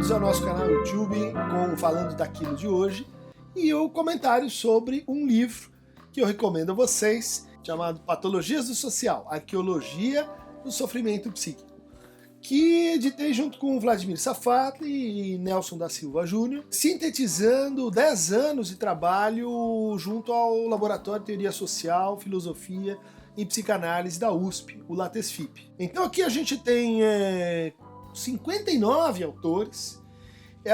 bem-vindos ao nosso canal YouTube com Falando Daquilo de hoje e o comentário sobre um livro que eu recomendo a vocês, chamado Patologias do Social, Arqueologia do Sofrimento Psíquico, que editei junto com Vladimir Safati e Nelson da Silva Júnior, sintetizando 10 anos de trabalho junto ao Laboratório de Teoria Social, Filosofia e Psicanálise da USP, o LATESFIP. Então aqui a gente tem 59 autores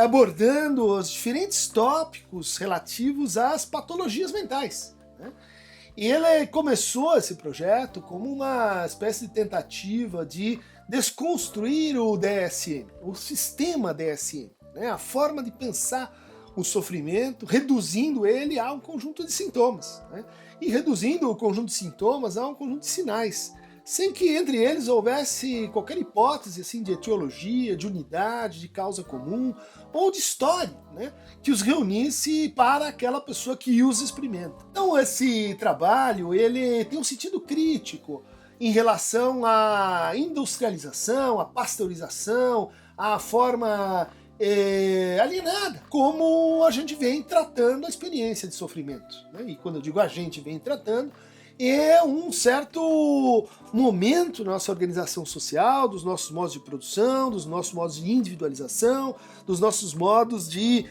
abordando os diferentes tópicos relativos às patologias mentais, né? E ele começou esse projeto como uma espécie de tentativa de desconstruir o DSM, o sistema DSM, né? A forma de pensar o sofrimento, reduzindo ele a um conjunto de sintomas, né? E reduzindo o conjunto de sintomas a um conjunto de sinais, sem que entre eles houvesse qualquer hipótese assim, de etiologia, de unidade, de causa comum ou de história, né, que os reunisse para aquela pessoa que os experimenta. Então esse trabalho ele tem um sentido crítico em relação à industrialização, à pasteurização, à forma alienada como a gente vem tratando a experiência de sofrimento, né? E quando eu digo a gente vem tratando, é um certo momento na nossa organização social, dos nossos modos de produção, dos nossos modos de individualização, dos nossos modos de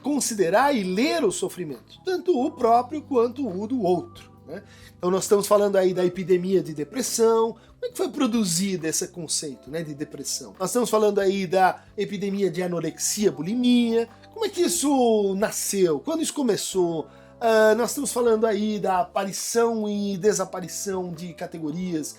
considerar e ler o sofrimento, tanto o próprio quanto o do outro, né? Então nós estamos falando aí da epidemia de depressão. Como é que foi produzido esse conceito, né, de depressão? Nós estamos falando aí da epidemia de anorexia, bulimia. Como é que isso nasceu? Quando isso começou? Nós estamos falando aí da aparição e desaparição de categorias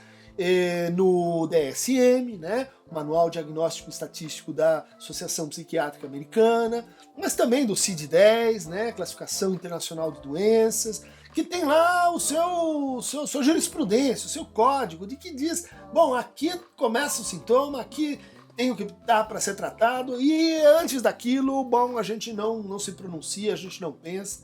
no DSM, né? O Manual Diagnóstico Estatístico da Associação Psiquiátrica Americana, mas também do CID-10, né? Classificação Internacional de Doenças, que tem lá sua jurisprudência, o seu código, de que diz, bom, aqui começa o sintoma, aqui tem o que dá para ser tratado, e antes daquilo, bom, a gente não se pronuncia, a gente não pensa,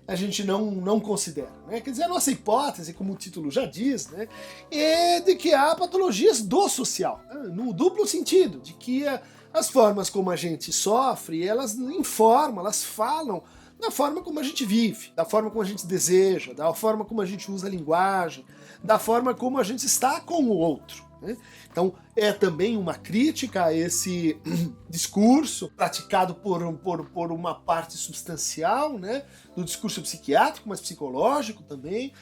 a gente não considera, né? Quer dizer, a nossa hipótese, como o título já diz, né, é de que há patologias do social, né, no duplo sentido, de que as formas como a gente sofre, elas informam, elas falam da forma como a gente vive, da forma como a gente deseja, da forma como a gente usa a linguagem, da forma como a gente está com o outro, né? Então é também uma crítica a esse discurso praticado por uma parte substancial, né, do discurso psiquiátrico, mas psicológico também,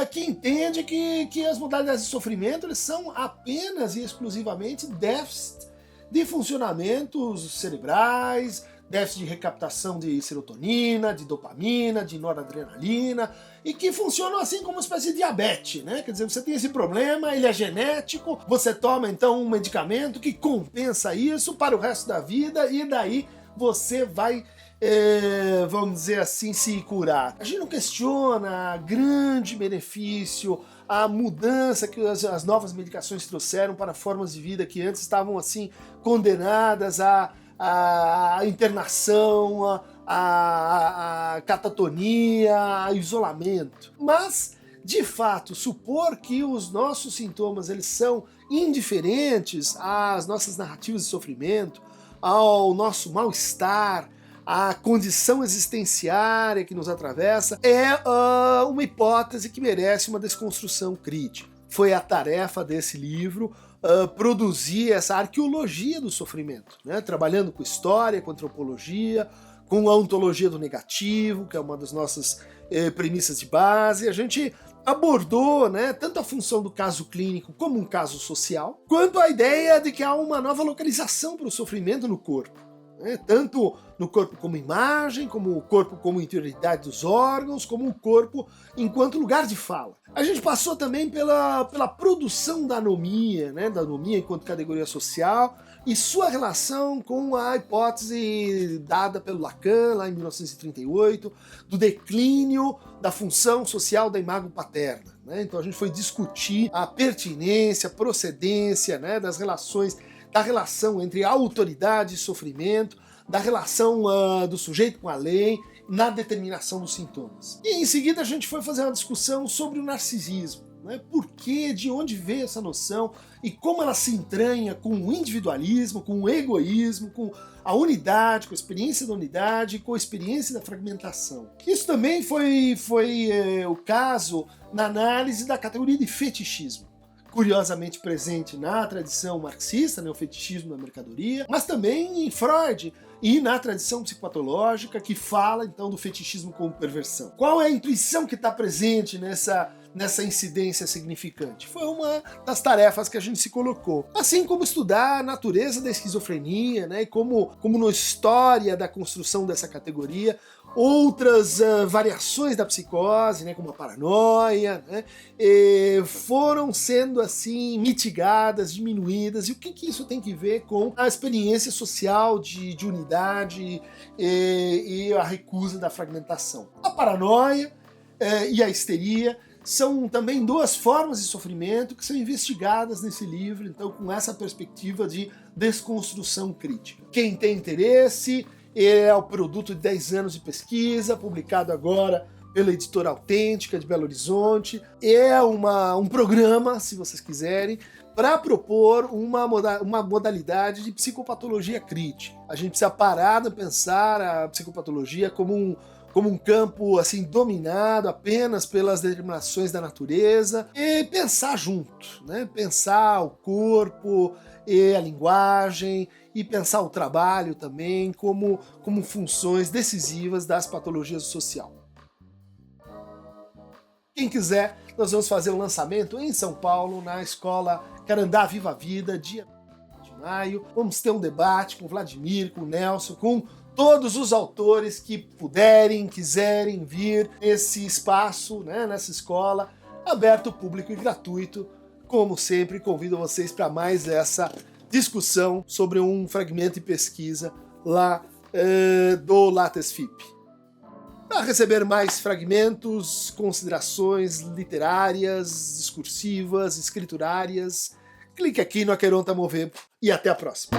que entende que as modalidades de sofrimento eles são apenas e exclusivamente déficit de funcionamentos cerebrais, déficit de recaptação de serotonina, de dopamina, de noradrenalina, e que funcionam assim como uma espécie de diabetes, né? Quer dizer, você tem esse problema, ele é genético, você toma então um medicamento que compensa isso para o resto da vida, e daí você vai, vamos dizer assim, se curar. A gente não questiona o grande benefício, a mudança que as novas medicações trouxeram para formas de vida que antes estavam assim condenadas a internação, a catatonia, a isolamento. Mas, de fato, supor que os nossos sintomas eles são indiferentes às nossas narrativas de sofrimento, ao nosso mal-estar, à condição existenciária que nos atravessa, é uma hipótese que merece uma desconstrução crítica. Foi a tarefa desse livro produzir essa arqueologia do sofrimento, né? Trabalhando com história, com antropologia, com a ontologia do negativo, que é uma das nossas premissas de base. A gente abordou, né, tanto a função do caso clínico como um caso social, quanto a ideia de que há uma nova localização para o sofrimento no corpo, né? Tanto no corpo como imagem, como o corpo como interioridade dos órgãos, como o corpo enquanto lugar de fala. A gente passou também pela produção da anomia, né, da anomia enquanto categoria social, e sua relação com a hipótese dada pelo Lacan, lá em 1938, do declínio da função social da imago paterna, né? Então a gente foi discutir a pertinência, a procedência, né, das relações, da relação entre a autoridade e sofrimento, da relação do sujeito com a lei, na determinação dos sintomas. E em seguida a gente foi fazer uma discussão sobre o narcisismo, né? Por quê, de onde veio essa noção e como ela se entranha com o individualismo, com o egoísmo, com a unidade, com a experiência da unidade, com a experiência da fragmentação. Isso também foi o caso na análise da categoria de fetichismo, curiosamente presente na tradição marxista, né, o fetichismo da mercadoria, mas também em Freud e na tradição psicopatológica, que fala então do fetichismo como perversão. Qual é a intuição que está presente nessa incidência significante? Foi uma das tarefas que a gente se colocou. Assim como estudar a natureza da esquizofrenia, né, e como na história da construção dessa categoria, outras variações da psicose, né, como a paranoia, né, foram sendo assim mitigadas, diminuídas, e o que isso tem que ver com a experiência social de unidade e a recusa da fragmentação. A paranoia e a histeria são também duas formas de sofrimento que são investigadas nesse livro, então com essa perspectiva de desconstrução crítica. Quem tem interesse, é o produto de 10 anos de pesquisa, publicado agora pela Editora Autêntica de Belo Horizonte. É um programa, se vocês quiserem, para propor uma modalidade de psicopatologia crítica. A gente precisa parar de pensar a psicopatologia como um campo assim dominado apenas pelas determinações da natureza e pensar junto, né? Pensar o corpo e a linguagem e pensar o trabalho também como funções decisivas das patologias do social. Quem quiser, nós vamos fazer um lançamento em São Paulo, na Escola Carandá Viva a Vida, dia de maio. Vamos ter um debate com o Vladimir, com o Nelson, com todos os autores que puderem, quiserem vir nesse espaço, né, nessa escola, aberto, público e gratuito. Como sempre, convido vocês para mais essa discussão sobre um fragmento de pesquisa lá do Lattes FIP. Para receber mais fragmentos, considerações literárias, discursivas, escriturárias, clique aqui no Aqueronta Movempo e até a próxima.